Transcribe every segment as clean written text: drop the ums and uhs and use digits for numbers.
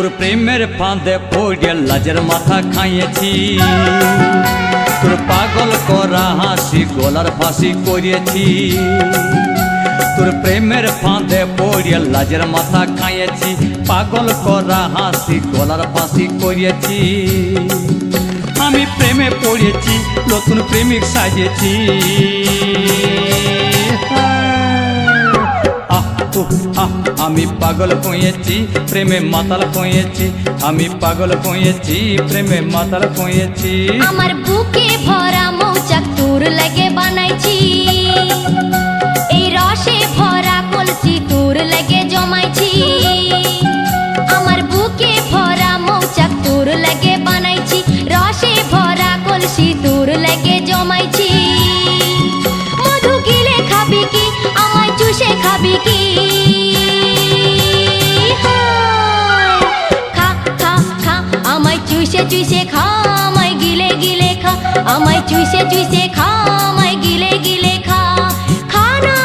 তোর প্রেমের ফাঁদে পড়ে লাজের মাথা খাইয়েছি, তোর পাগল করা হাসি গলার ফাঁসি করিয়েছি। তোর প্রেমের ফাঁদে পড়ে লাজের মাথা খাইয়েছি, পাগল করা হাসি গলার ফাঁসি করিয়েছি। আমি প্রেমে পড়েছি, নতুন প্রেমিক সাজেছি। আমি পাগল হয়েছি, প্রেমে মাতাল হয়েছি। আমি পাগল হয়েছি, প্রেমে মাতাল হয়েছি। আমার বুকে ভরা মৌচাক তোর লাগে বানাইছি, এই রসে ভরা কলসি তোর লাগে জমাইছি। আমার বুকে ভরা মৌচাক তোর লাগে বানাইছি, রসে ভরা কলসি তোর লাগে জমাইছি। মধু গিলে খাবি কি, আমায় চুষে খাবি কি? চুষে খা, আমায় গিলে গিলে খা, আমায় চুষে খা, আমায় গিলে গিলে খা, খা না।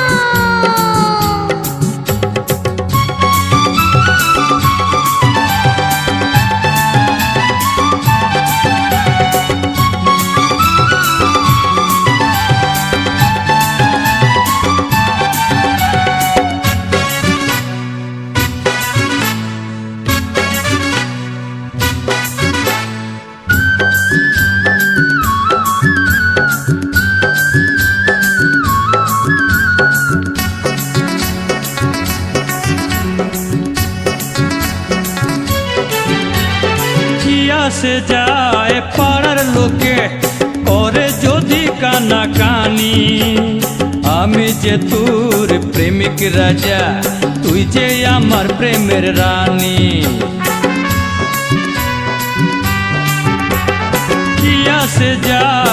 সে যায় পাড়ার লোকে করে যদি কানা কানি, আমি যে তোর প্রেমিক রাজা, তুই যে আমার প্রেমের রানী। কিয়া সে যায়